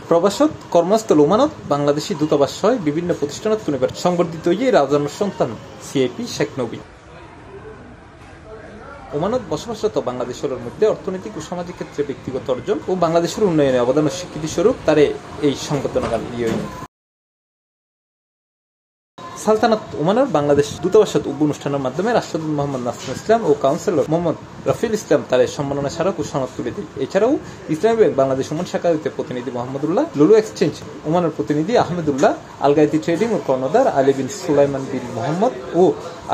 প্রবাসত কর্মস্থল ওমানত বাংলাদেশি দূতাবাস সহ বিভিন্ন প্রতিষ্ঠানত পরিবার সংবর্ধিত রাজনের সন্তান সিআইপি শেখ নবী ওমানত বসবাসরত বাংলাদেশের মধ্যে অর্থনৈতিক ও সামাজিক ক্ষেত্রে ব্যক্তিগত অর্জন ও বাংলাদেশের উন্নয়নে অবদান ও স্বীকৃতি স্বরূপ তারে এই সংবর্ধনা দিয়ে সালতানাত ওমানের বাংলাদেশ দূতাবাসত অনুষ্ঠানের মাধ্যমে রাষ্ট্রদূত মোহাম্মদ নাসিরুল ইসলাম ও কাউন্সিলর মোহাম্মদ রফিউল ইসলাম তার সম্মাননা স্মারক ও সনদ তুলে দেয়। এছাড়াও ইসলামী ব্যাংক বাংলাদেশ ওমান শাখাতে প্রতিনিধি মোহাম্মদুল্লাহ, লুলু এক্সচেঞ্জ ওমানের প্রতিনিধি আহমেদুল্লাহ, আলগাইতি ট্রেডিং ও কর্ণধার আলী বিন সুলাইমান বিন মোহাম্মদ ও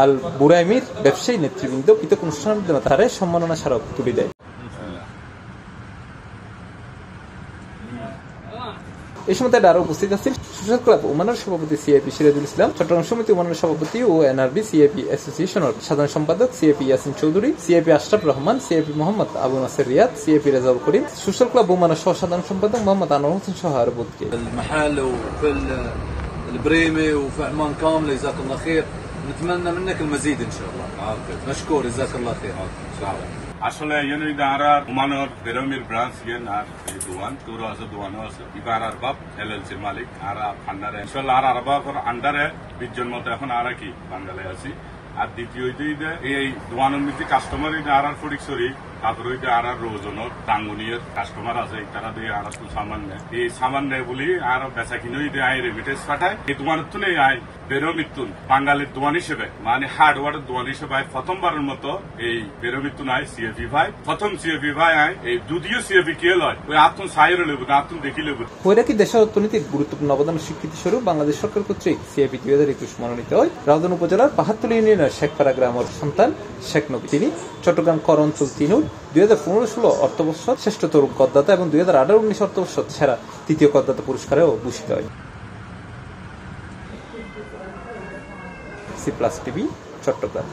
আল বুরাইমির ব্যবসায়ী নেতৃবৃন্দ পৃথক অনুষ্ঠানের মাধ্যমে তার সম্মাননা স্মারক তুলে দেয়। এই সময় আরো উপস্থিত আছেন সোশ্যাল ক্লাব ওমানের সভাপতি সিআইপি সিরাজুল ইসলাম, চট্টগ্রাম সমিতি ওমানের সভাপতি ও এনআরবি সিআইপি অ্যাসোসিয়েশনের সাধারণ সম্পাদক CIP Yasin Chowdhury, CIP Ashraf Rahman, CIP Mohammad Abu Naser Riyad, CIP Rezaul Karim, social club ওমানের সহ সাধারণ সম্পাদক মোহাম্মদ আনোয়ার হোসেন সহ আরো বোধকে البريمي وفي عمان كامله جزاك الله خير. نتمنى منك المزيد ان شاء الله. مشكور جزاك الله خير. আসলে ইউনিদারা ওমানের বেরমির ব্রাঞ্চ গেন আর এই দোয়ান তোর আছে দোয়ানো আছে ইবার আরবাব এলএলসির মালিক আর আন্ডারে ইনশাআল্লাহ আর আরবাবের আন্ডারে 20 জন মতো এখন আর কি বাঙালি আছি। আর দ্বিতীয় এই দোয়ানের মধ্যে কাস্টমার আর ফটিকছড়ি তারপরে আর রোজনের রাঙ্গুনিয়ার কাস্টমার আছে তারা দিয়ে আর সামান নেয়। এই সামান নেয় বলি আর বেচা কিনে আই রেমিটেন্স পাঠায়। এই দোয়ানের তুলে আই বেরো মৃত্যুন বাঙালির দোয়ান হিসেবে মানে হার্ডওয়ার্ডের দোয়ান হিসেবে প্রথমবারের মতো এই বেরো মৃত্যু নাই সিএফি ভাই প্রথম সিএফি ভাই আই এই যদিও সিএফি কে লয় ওই আত্ম সাইরে লেব আত্ম দেখি লেব। ওইরাকি দেশের অর্থনীতির গুরুত্বপূর্ণ অবদান স্বীকৃতি স্বরূপ বাংলাদেশ সরকার কর্তৃক সিএফি 2021 মনোনীত হয়। রাউজান উপজেলার পাহাড়তলী ইউনিয়নের শেখপাড়া গ্রামের সন্তান শেখ নবী। তিনি চট্টগ্রাম কর অঞ্চল 3 2015-16 অর্থবর্ষ শ্রেষ্ঠ তরুণ করদাতা এবং 2018-19 অর্থবর্ষ সেরা তৃতীয় করদাতা পুরস্কারেও ভূষিত হয়। C plus TV, Chittagong.